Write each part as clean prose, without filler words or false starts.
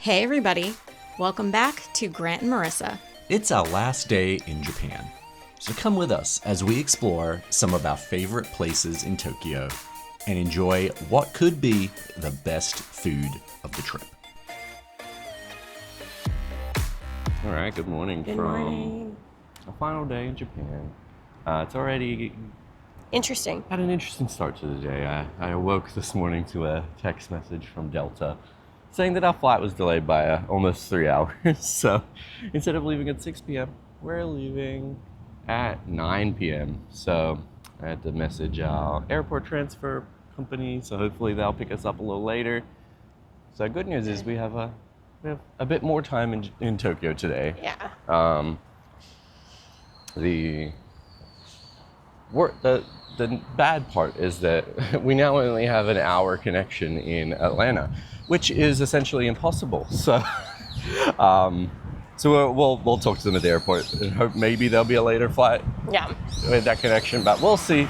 Hey everybody, welcome back to Grant and Marissa. It's our last day in Japan, so come with us as we explore some of our favorite places in Tokyo and enjoy what could be the best food of the trip. All right, good morning from a final day in Japan. It's already Interesting. had an interesting start to the day. I awoke this morning to a text message from Delta saying that our flight was delayed by almost 3 hours. So instead of leaving at 6 p.m., we're leaving at 9 p.m. So I had to message our airport transfer company, so hopefully they'll pick us up a little later. So good news is we have a bit more time in Tokyo today. Yeah. The bad part is that we now only have an hour connection in Atlanta, which is essentially impossible. So, we'll talk to them at the airport and hope maybe there'll be a later flight. Yeah. With that connection, but we'll see.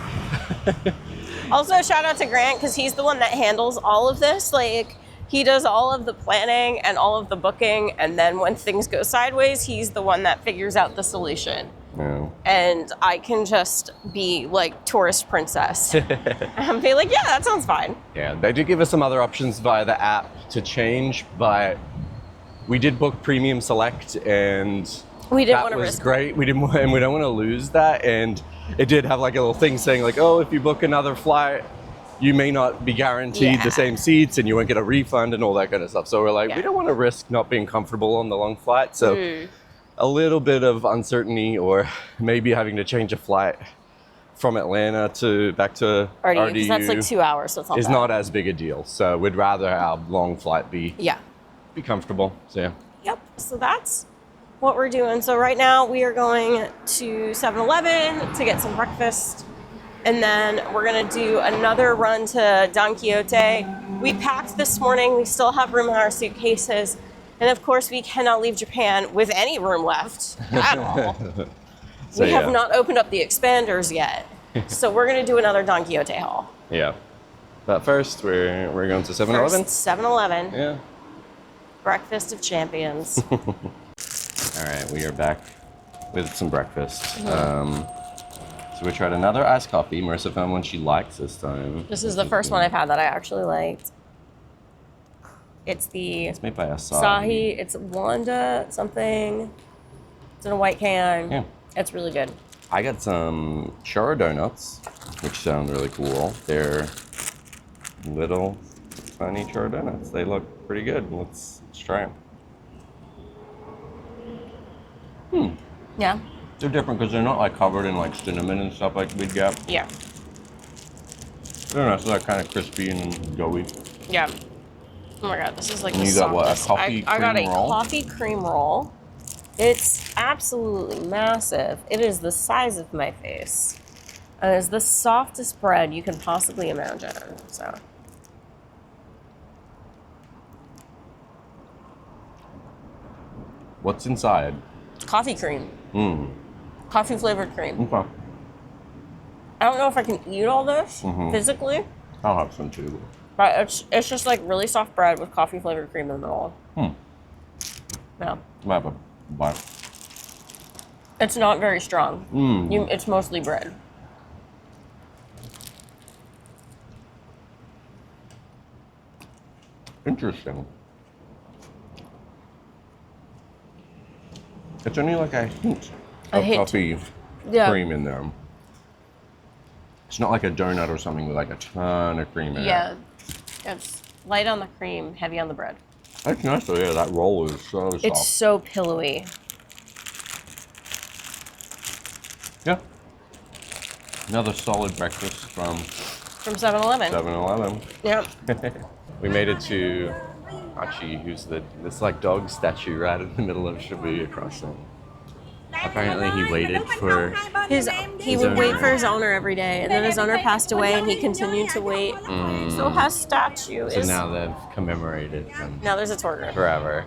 Also, shout out to Grant because he's the one that handles all of this. Like, he does all of the planning and all of the booking, and then when things go sideways, he's the one that figures out the solution. Yeah. And I can just be like tourist princess and be like, yeah, that sounds fine. Yeah, they did give us some other options via the app to change, but we did book Premium Select, and We didn't that want to was risk great. We don't want to lose that, and it did have like a little thing saying like, oh, if you book another flight, you may not be guaranteed the same seats, and you won't get a refund and all that kind of stuff. So we're like, we don't want to risk not being comfortable on the long flight. So a little bit of uncertainty, or maybe having to change a flight from Atlanta back to RDU, because that's like 2 hours, so it's not is bad. not as big a deal. So we'd rather our long flight be comfortable. So yeah. Yep. So that's what we're doing. So right now we are going to 7-Eleven to get some breakfast. And then we're going to do another run to Don Quijote. We packed this morning. We still have room in our suitcases. And of course, we cannot leave Japan with any room left at all. We have not opened up the expanders yet. So we're going to do another Don Quijote haul. Yeah. But first, we're going to 7-Eleven. 7-Eleven. Yeah. Breakfast of champions. All right, we are back with some breakfast. So we tried another iced coffee. Marissa found one she likes this time. This is the first one I've had that I actually liked. It's made by Asahi. Asahi. It's Wanda something. It's in a white can. Yeah. It's really good. I got some churro donuts, which sound really cool. They're little tiny churro donuts. They look pretty good. Let's try them. Yeah. They're different because they're not like covered in like cinnamon and stuff like we'd get. Yeah. They're not, so they're kind of crispy and doughy. Yeah. Oh my god, this is like And the you got what, a softest. coffee I got a cream roll? coffee cream roll. It's absolutely massive. It is the size of my face. And it's the softest bread you can possibly imagine. So. What's inside? Coffee cream. Coffee flavored cream. Okay. I don't know if I can eat all this physically, I'll have some too. but it's just like really soft bread with coffee flavored cream in the middle. Yeah. I have a bite. It's not very strong. It's mostly bread. Interesting. It's only like a hint of coffee cream in there. It's not like a donut or something with like a ton of cream in it. Yeah. It's light on the cream, heavy on the bread. That's nice though, yeah, that roll is so soft. It's so pillowy. Yeah. Another solid breakfast from 7-Eleven. 7-Eleven. Yep. We made it to Hachi, who's this like dog statue right in the middle of Shibuya crossing. Apparently he waited for He would wait for his owner every day, and then his owner passed away, and he continued to wait. So his statue So is. now they've commemorated him Now there's a tour group. forever.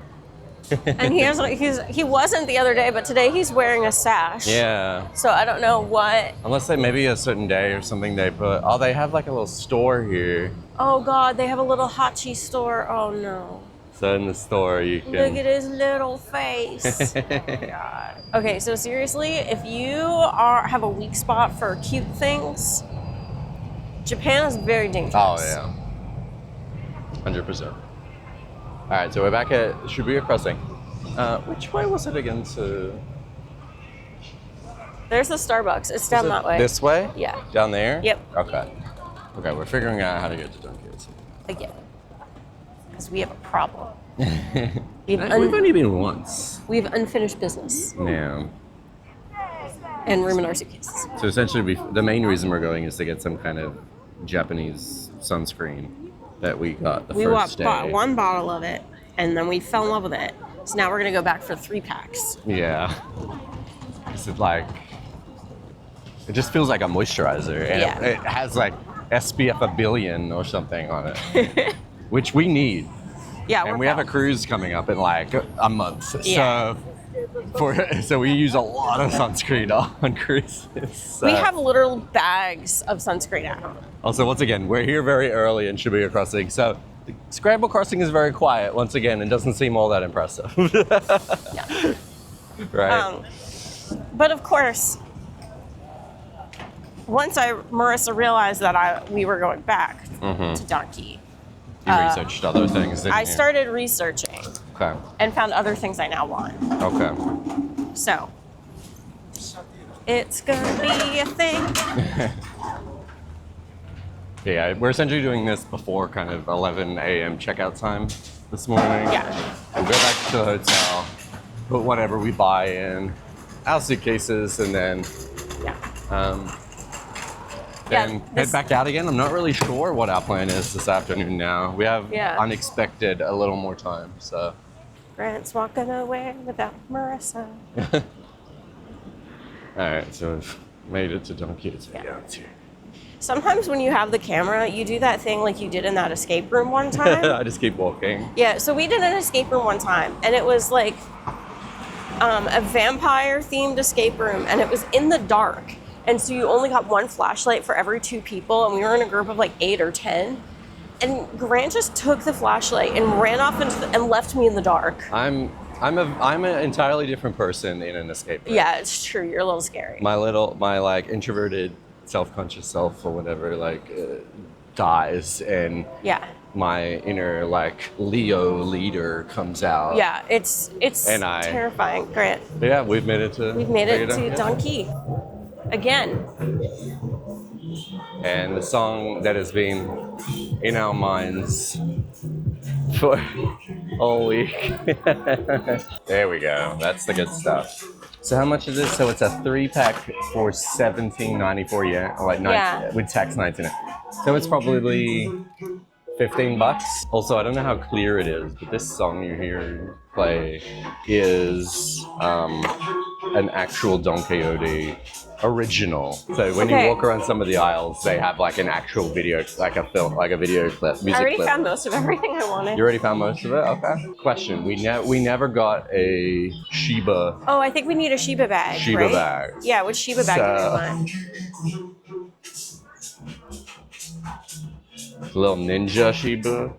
And he wasn't the other day, but today he's wearing a sash. Yeah. So I don't know what. Unless they maybe a certain day or something they put. Oh, they have like a little store here. Oh God, they have a little Hachi store. Oh no. So in the store, you can. Look at his little face. Oh my God. Okay, so seriously, if you have a weak spot for cute things, Japan is very dangerous. Oh yeah, 100%. All right, so we're back at Shibuya Crossing. Which way was it again? To There's the Starbucks. It's down that way. This way? Yeah. Down there? Yep. Okay. Okay, we're figuring out how to get to Don Quijote. Again, because we have a problem. We've only been once. We have unfinished business Yeah. and room in our suitcases. So essentially, the main reason we're going is to get some kind of Japanese sunscreen that we got the first day. Bought one bottle of it, and then we fell in love with it. So now we're gonna go back for 3 packs. Yeah. It's like, it just feels like a moisturizer. And Yeah. it has like SPF 1 billion or something on it, which we need. Yeah, And we have a cruise coming up in like a month. Yeah. So we use a lot of sunscreen on cruises. So. We have literal bags of sunscreen at home. Also, once again, we're here very early in Shibuya Crossing, so the Scramble Crossing is very quiet once again and doesn't seem all that impressive. Yeah. Right? But of course, once Marissa realized that we were going back to Donkey, You researched other things, didn't I you? started researching Okay. and found other things I now want. Okay. So, it's gonna be a thing. Yeah, we're essentially doing this before kind of 11 a.m. checkout time this morning. Yeah. We'll go back to the hotel, put whatever we buy in our suitcases, and then head back out again. I'm not really sure what our plan is this afternoon now. We have unexpected a little more time, so. Grant's walking away without Marissa. All right, so we've made it to Don Quijote. Yeah. Sometimes when you have the camera, you do that thing like you did in that escape room one time. I just keep walking. Yeah, so we did an escape room one time, and it was like a vampire-themed escape room, and it was in the dark. And so you only got one flashlight for every 2 people, and we were in a group of like 8 or 10. And Grant just took the flashlight and ran off and left me in the dark. I'm an entirely different person in an escape room. Yeah, it's true. You're a little scary. My like introverted, self-conscious self or whatever dies, and my inner like Leo leader comes out. Yeah, it's terrifying, Grant. But yeah, we've made it to Donkey again. And the song that has been in our minds for all week. There we go. That's the good stuff. So how much is this? So it's a 3-pack for 17.94 yen, like with tax 19. So it's probably $15. Also, I don't know how clear it is, but this song you hear play is an actual Don Quixote original. So when you walk around some of the aisles, they have like an actual video, like a film, like a video clip, music clip. I already found most of everything I wanted. You already found most of it? Okay. Question, we never got a Shiba. Oh, I think we need a Shiba bag, Shiba right? bag. Yeah, which Shiba bag do we want? Little ninja Shiba.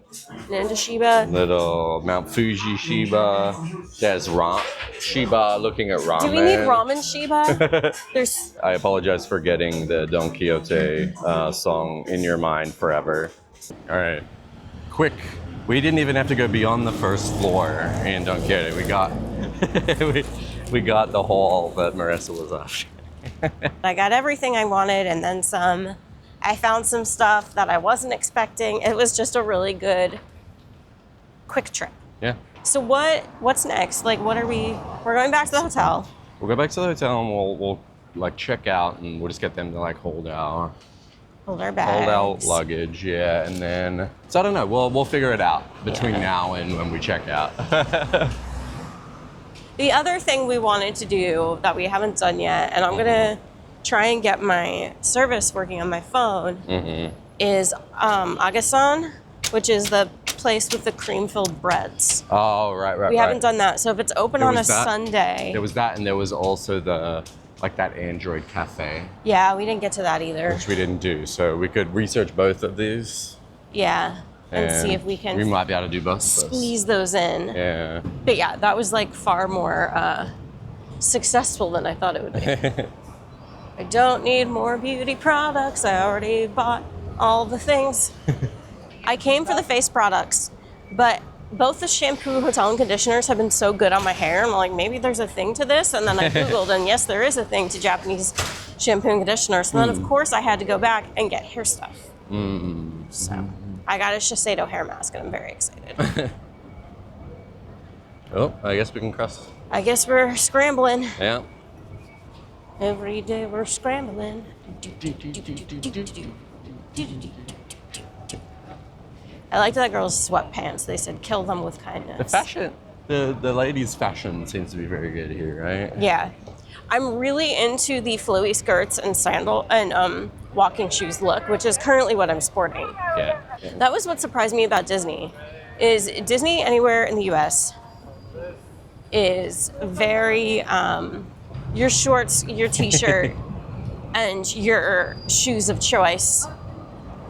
Ninja Shiba. Little Mount Fuji Shiba. There's Shiba looking at ramen. Do we need ramen Shiba? I apologize for getting the Don Quixote song in your mind forever. All right, quick. We didn't even have to go beyond the first floor in Don Quixote. We got we got the hall that Marissa was after. I got everything I wanted and then some. I found some stuff that I wasn't expecting. It was just a really good, quick trip. Yeah. So what's next? Like, we're going back to the hotel. We'll go back to the hotel and we'll like check out and we'll just get them to like hold our luggage, yeah, and then so I don't know. We'll figure it out between now and when we check out. The other thing we wanted to do that we haven't done yet, and I'm gonna try and get my service working on my phone, is Agasan, which is the place with the cream-filled breads. Oh, right. We haven't done that, so if it's open on a Sunday. There was that, and there was also that Android cafe. Yeah, we didn't get to that either. Which we didn't do, so we could research both of these. Yeah. and see if we can We might be able to do both of those. squeeze those in. Yeah. But yeah, that was like far more successful than I thought it would be. I don't need more beauty products. I already bought all the things. I came for the face products, but both the shampoo, hotel, and conditioners have been so good on my hair. I'm like, maybe there's a thing to this. And then I Googled, and yes, there is a thing to Japanese shampoo and conditioner. So then, of course, I had to go back and get hair stuff. So I got a Shiseido hair mask, and I'm very excited. Oh, I guess we can cross. I guess we're scrambling. Yeah. Every day we're scrambling. I liked that girl's sweatpants. They said, kill them with kindness. The fashion, the ladies' fashion seems to be very good here, right? Yeah. I'm really into the flowy skirts and sandal and walking shoes look, which is currently what I'm sporting. Yeah. That was what surprised me about Disney, is Disney anywhere in the US is very, your shorts, your t-shirt, and your shoes of choice.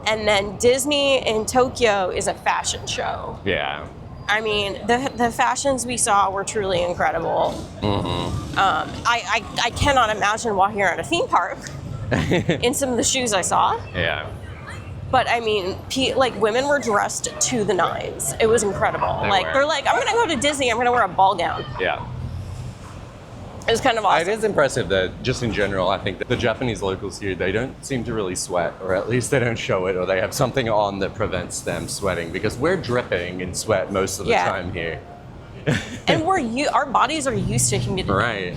And then Disney in Tokyo is a fashion show. Yeah. I mean, the fashions we saw were truly incredible. I cannot imagine walking around a theme park in some of the shoes I saw. Yeah. But I mean, like women were dressed to the nines. It was incredible. They're like, I'm gonna go to Disney. I'm gonna wear a ball gown. Yeah. It was kind of awesome. It is impressive that just in general, I think that the Japanese locals here, they don't seem to really sweat, or at least they don't show it, or they have something on that prevents them sweating, because we're dripping in sweat most of the time here. And our bodies are used to humidity. Right.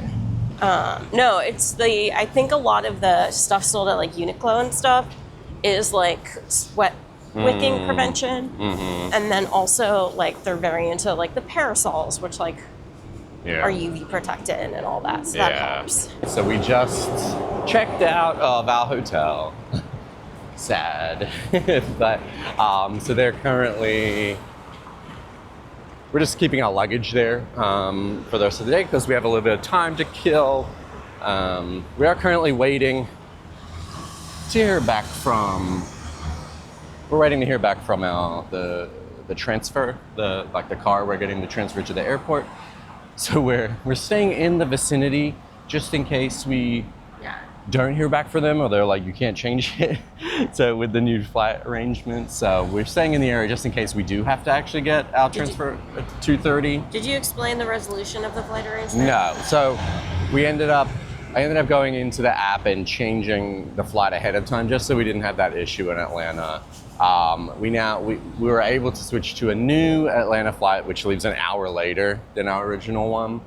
No, I think a lot of the stuff sold at like Uniqlo and stuff is like sweat wicking prevention. And then also like they're very into like the parasols, which like are UV protected and all that, so that helps. So we just checked out of our hotel. Sad. But so they're currently, we're just keeping our luggage there for the rest of the day because we have a little bit of time to kill. We are currently waiting to hear back from, we're waiting to hear back from the transfer, the car we're getting to transfer to the airport. So we're staying in the vicinity just in case we don't hear back from them, or they're like, you can't change it. So with the new flight arrangements, so we're staying in the area just in case we do have to actually get our transfer at 2:30. Did you explain the resolution of the flight arrangement? No. So I ended up going into the app and changing the flight ahead of time just so we didn't have that issue in Atlanta. We were able to switch to a new Atlanta flight, which leaves an hour later than our original one.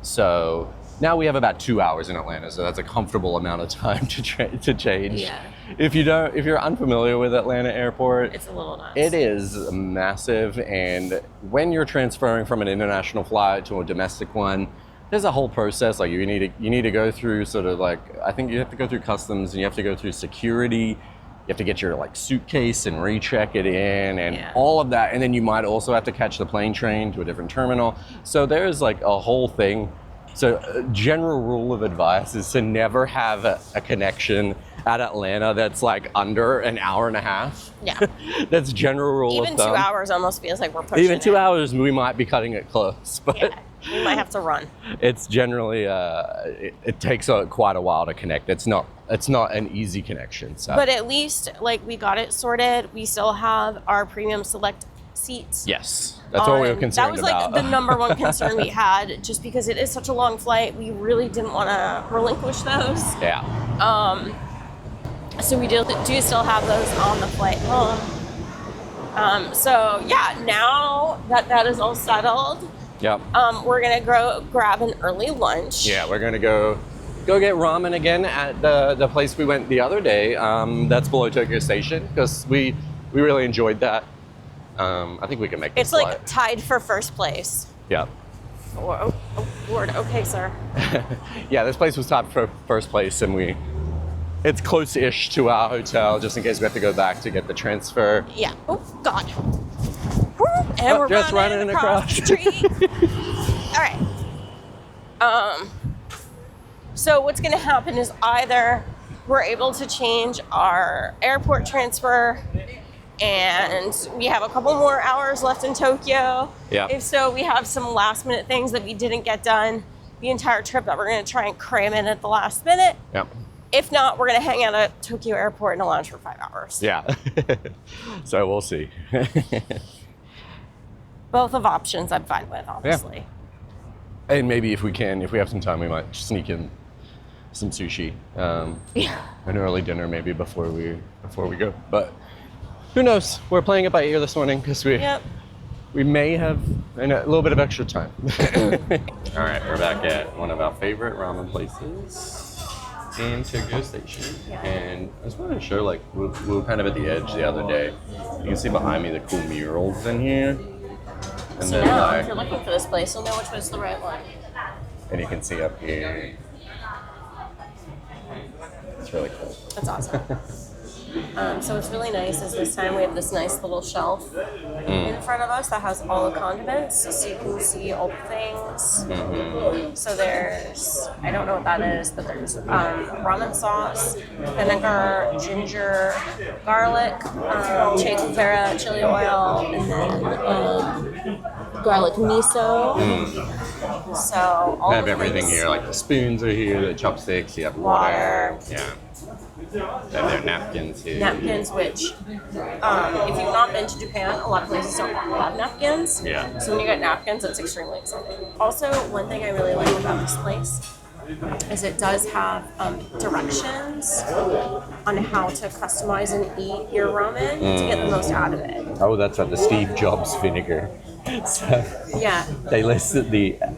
So now we have about 2 hours in Atlanta, so that's a comfortable amount of time to change. Yeah. If you're unfamiliar with Atlanta Airport, it's a little nuts. It is massive, and when you're transferring from an international flight to a domestic one, there's a whole process. Like you need to go through sort of like, I think you have to go through customs and you have to go through security. You have to get your like suitcase and recheck it in and all of that. And then you might also have to catch the plane train to a different terminal. So there's like a whole thing. So a general rule of advice is to never have a connection at Atlanta that's like under an hour and a half. Yeah. That's general rule of thumb. Even 2 hours almost feels like we're pushing Even 2 hours, we might be cutting it close. But we might have to run. It's generally, it takes quite a while to connect. It's not an easy connection. So. But at least like we got it sorted. We still have our premium select seats. Yes, that's what we were concerned about. That was like the number one concern we had, just because it is such a long flight. We really didn't want to relinquish those. Yeah. So we do still have those on the flight home. So yeah, now that is all settled. Yep. We're gonna go grab an early lunch. Yeah, we're gonna go get ramen again at the place we went the other day. That's below Tokyo Station because we really enjoyed that. I think we can make this. It's like tied for first place. Yeah. Oh, Lord. Okay, sir. Yeah, this place was tied for first place, and it's close-ish to our hotel, just in case we have to go back to get the transfer. Yeah. Oh God. And we're just running across the street. All right. So what's going to happen is either we're able to change our airport transfer And we have a couple more hours left in Tokyo. Yeah. If so, we have some last minute things that we didn't get done the entire trip that we're going to try and cram in at the last minute. Yep. If not, we're going to hang out at Tokyo Airport in a lounge for 5 hours. Yeah. So we'll see. Both of options I'm fine with, honestly. And maybe if we have some time, we might sneak in some sushi. An early dinner maybe before we go. But who knows? We're playing it by ear this morning because we may have a little bit of extra time. All right, we're back at one of our favorite ramen places in Tokyo Station. Yeah. And I just wanted to show, like, we were kind of at the edge the other day. You can see behind me the cool murals in here. And So then, now, like, if you're looking for this place, you'll know which one's the right one. and you can see up here. It's really cool. That's awesome. So what's really nice is this time we have this nice little shelf in front of us that has all the condiments, so you can see all the things. So there's, I don't know what that is, but there's ramen sauce, vinegar, ginger, garlic, che guevara, chili oil, and then garlic miso. So all I have the everything things. here, like the spoons are here, the chopsticks, you have water. Yeah. Then there are napkins here. Napkins, which, if you've not been to Japan, a lot of places don't have napkins. Yeah. So when you get napkins, it's extremely exciting. Also, one thing I really like about this place is it does have directions on how to customize and eat your ramen to get the most out of it. Oh, that's the Steve Jobs vinegar. So Yeah, they listed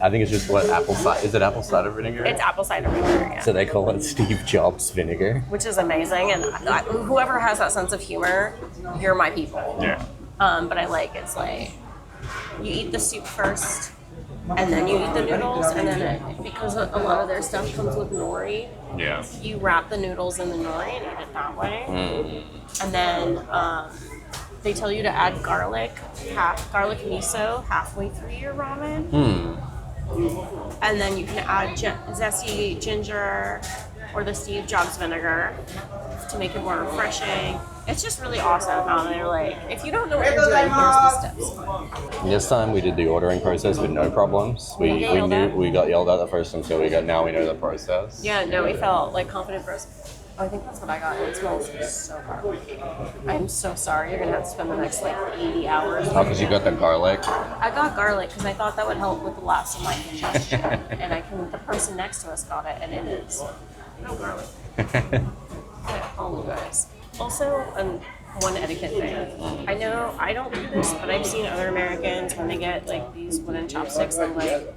I think it's just apple cider. Is it apple cider vinegar? it's apple cider vinegar, yeah. So they call it Steve Jobs vinegar. Which is amazing, and whoever has that sense of humor, you're my people. Yeah. But I like it's like you eat the soup first, and then you eat the noodles, and then because a lot of their stuff comes with nori, Yeah. you wrap the noodles in the nori and eat it that way. And then they tell you to add garlic miso halfway through your ramen. And then you can add zesty ginger or the Steve Jobs vinegar to make it more refreshing. It's just really awesome how they're like, if you don't know what you're doing, here's the steps. This time we did the ordering process with no problems. We got yelled at the first time, so now we know the process. Yeah, no, we felt like confident for us. Oh, I think that's what I got. It smells so garlicky. I'm so sorry. You're going to have to spend the next, 80 hours. Oh, because you got the garlic? I got garlic because I thought that would help with the last of my congestion. And the person next to us got it, and it is no garlic. I apologize. Also, one etiquette thing. I know I don't do this, but I've seen other Americans when they get, these wooden chopsticks and, they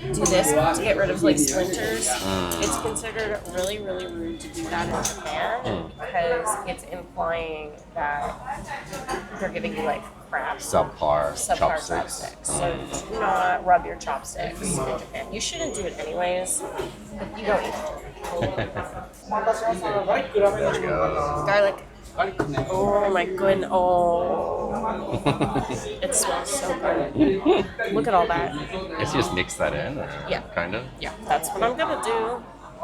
do this to get rid of splinters. It's considered really, really rude to do that in Japan because it's implying that they're giving you crap. Subpar chopsticks. So do not rub your chopsticks in Japan. You shouldn't do it anyways, but you don't eat it. There we go. Garlic. Oh my goodness. Oh. It smells so good. Look at all that. I guess you just mix that in? Or Yeah. Kind of? Yeah, that's what I'm gonna do.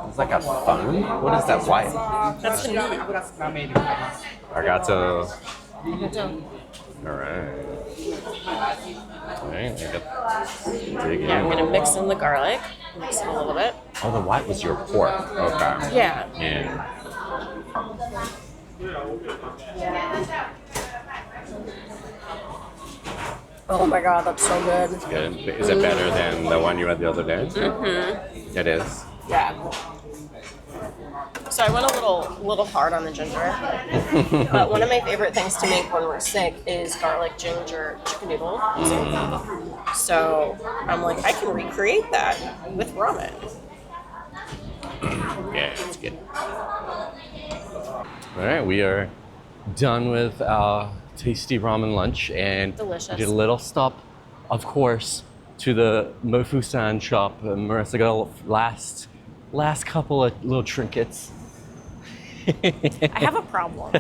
It's like a foam? What is that white? That's the meat. Arigato. So, Alright. Alright, dig in. yeah, I'm gonna mix in the garlic. Mix it a little bit. Oh, the white was your pork. Okay. Yeah. Yeah. Oh my god, that's so good. Good. Is it better than the one you had the other day? Mm-hmm. It is. Yeah. So I went a little hard on the ginger. But one of my favorite things to make when we're sick is garlic ginger chicken noodle. So I'm like, I can recreate that with ramen. Yeah, it's good. Alright, we are done with our tasty ramen lunch and Delicious. did a little stop, of course, to the Mofusan shop. Marissa got last couple of little trinkets. I have a problem.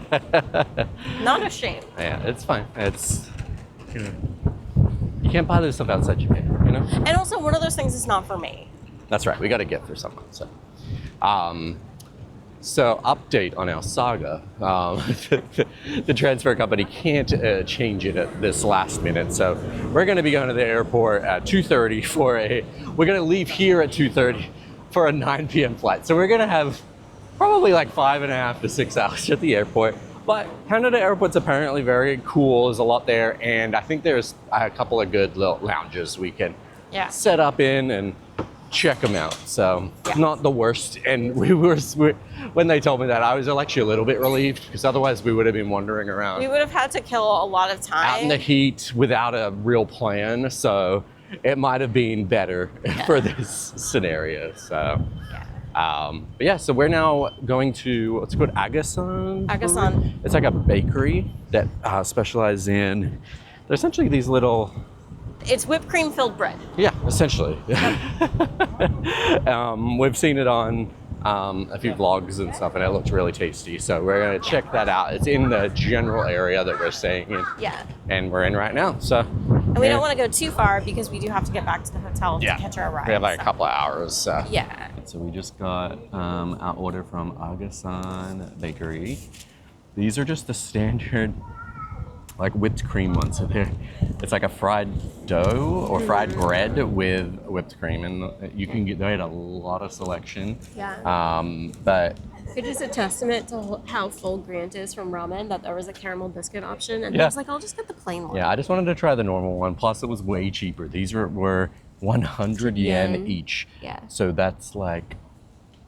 Not ashamed. Yeah, it's fine. It's you can't buy this stuff outside Japan, you know? And also, one of those things is not for me. That's right. We got to get for someone. So So, update on our saga. The transfer company can't change it at this last minute. So, we're going to be going to the airport at 2:30 we're going to leave here at 2:30 for a 9 p.m. flight. So, we're going to have probably like 5.5 to 6 hours at the airport. But Canada Airport's apparently very cool. There's a lot there. And I think there's a couple of good little lounges we can set up in and check them out. So not the worst. And when they told me that, I was actually a little bit relieved, because otherwise we would have been wandering around. We would have had to kill a lot of time out in the heat without a real plan. So it might have been better for this scenario. So but yeah, so we're now going to, what's it called, Agasan? Agasan. It's like a bakery that specializes in, they're essentially these little, it's whipped cream filled bread. yeah, essentially. We've seen it on a few vlogs and stuff, and it looks really tasty. So we're gonna check that out. It's in the general area that we're staying in. Yeah. And we're in right now. So. And we don't want to go too far because we do have to get back to the hotel to catch our ride. We have like a couple of hours. So. Yeah. So we just got our order from Agasan Bakery. These are just the standard, like, whipped cream ones. So it's like a fried dough or fried bread with whipped cream, and you can they had a lot of selection. Yeah. But It is a testament to how full Grant is from ramen that there was a caramel biscuit option, and I was like, I'll just get the plain one. yeah, I just wanted to try the normal one. Plus, it was way cheaper. These were 100 yen each. Yeah. So that's like,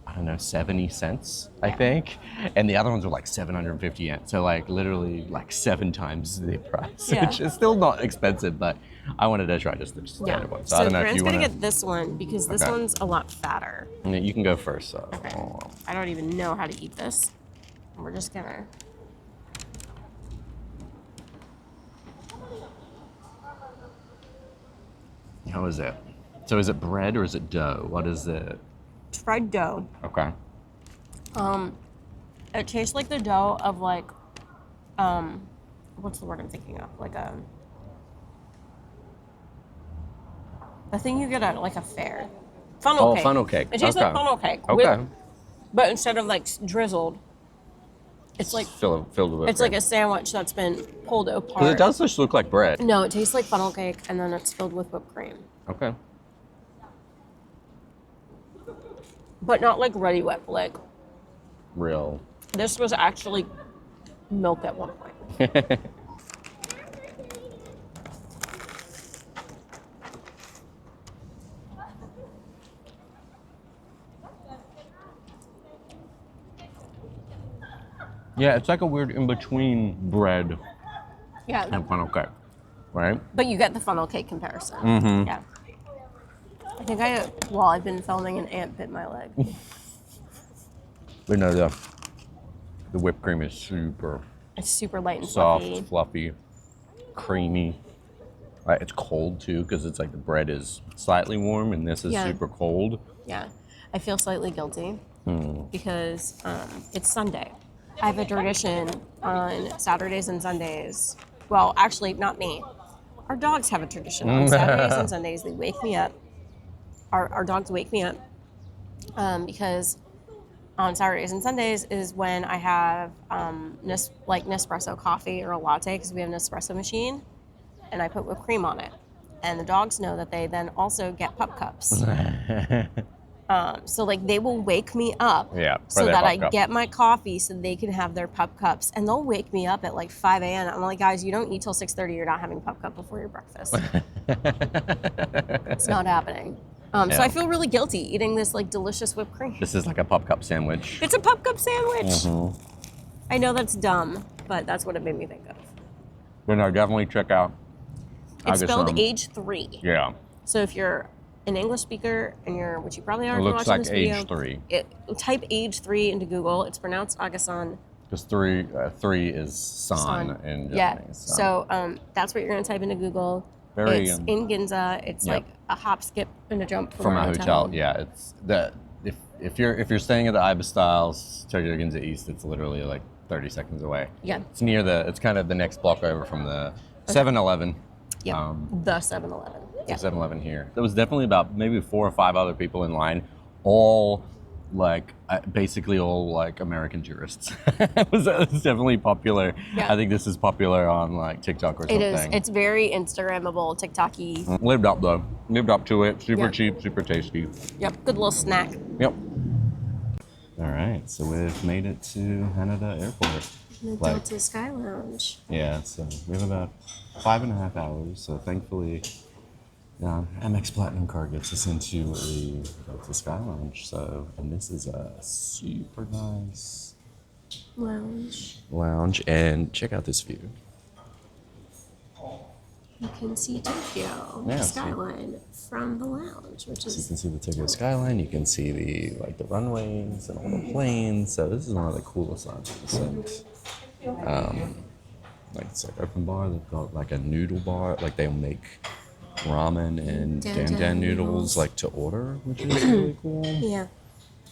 I don't know, 70 cents, I think. And the other ones were like 750 yen. So like literally like 7 times the price, which is still not expensive, but I wanted to try just the standard one. So I don't know Grant's if you want gonna to get this one because this one's a lot fatter. You can go first. So. Okay. I don't even know how to eat this. We're just gonna. How is it? So is it bread or is it dough? What is it? It's fried dough. Okay. It tastes like the dough of like, what's the word I'm thinking of? Like a thing you get at like a fair. Funnel cake. Funnel cake. It tastes like funnel cake. Okay. But instead of like drizzled, it's like filled with it's like a sandwich that's been pulled apart. Because it does just look like bread. No, it tastes like funnel cake, and then it's filled with whipped cream. Okay. But not like ready whip, like Real. this was actually milk at one point. Yeah, it's like a weird in-between bread Yeah. and funnel cake, right? But you get the funnel cake comparison. Mm-hmm. Yeah. I think while I've been filming, an ant bit my leg. But no, the whipped cream is super It's super light and soft, fluffy. fluffy, creamy. It's cold too, because it's like the bread is slightly warm and this is super cold. Yeah. I feel slightly guilty because it's Sunday. I have a tradition on Saturdays and Sundays. Well, actually, not me. Our dogs have a tradition on Saturdays and Sundays. They wake me up. Our dogs wake me up because on Saturdays and Sundays is when I have Nespresso coffee or a latte, because we have an espresso machine, and I put whipped cream on it. And the dogs know that they then also get pup cups. So like they will wake me up so that I get my coffee so they can have their pup cups, and they'll wake me up at like 5 a.m. I'm like, guys, you don't eat till 6:30. You're not having pup cup before your breakfast. It's not happening. So I feel really guilty eating this like delicious whipped cream. This is like a pup cup sandwich. It's a pup cup sandwich. Mm-hmm. I know that's dumb, but that's what it made me think of. But no, definitely check out. It's spelled age 3. Yeah. So if you're an English speaker and which you probably are, It looks watching like this video, age 3. Type age 3 into Google. It's pronounced Agasan. Because 3 is san in Japanese. Yeah. So that's what you're going to type into Google. It's in Ginza. It's like a hop, skip, and a jump from our hotel. Yeah, it's if you're staying at the Iba Styles Tokyo Ginza East, it's literally like 30 seconds away. Yeah. It's kind of the next block over from the 7-Eleven. Yeah. The 7-Eleven. The 7-Eleven here. There was definitely about maybe 4 or 5 other people in line, all like basically all like American tourists. It was definitely popular. Yeah. I think this is popular on like TikTok or something. It is. It's very Instagrammable, TikTok-y. Lived up though. Lived up to it. Super Yeah. cheap, super tasty. Yep, good little snack. Yep. All right, so we've made it to Haneda Airport. The Delta Sky Lounge. Yeah, so we have about 5.5 hours. So thankfully, Amex Platinum card gets us into the Delta Sky Lounge. So, and this is a super nice lounge. And check out this view. You can see Tokyo skyline from the lounge, which So you is can see the Tokyo skyline. You can see the runways and all the planes. So this is one of the coolest lines of the city. Like it's like open bar. They've got like a noodle bar. Like they'll make ramen and dan noodles like to order, which is really cool. yeah.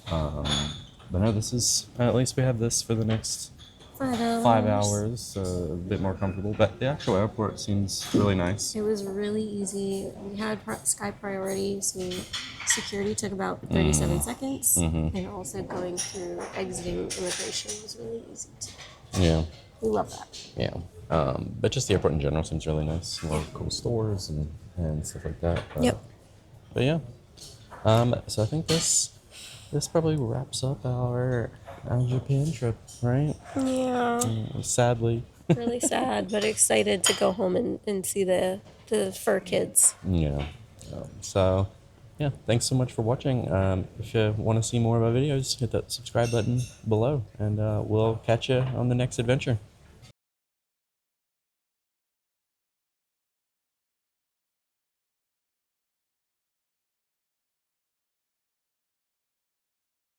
But no, this is at least we have this for the next 5 hours, so a bit more comfortable. But the actual airport seems really nice. It was really easy. We had Sky Priority, so security took about 37 seconds, and also going through exiting immigration was really easy too. Yeah. We love that. Yeah. But just the airport in general seems really nice. A lot of cool stores and stuff like that. But yeah. So I think this probably wraps up our Japan trip, right? Yeah. Sadly. Really sad, but excited to go home and see the fur kids. Yeah. So yeah, thanks so much for watching. If you want to see more of our videos, hit that subscribe button below, and we'll catch you on the next adventure.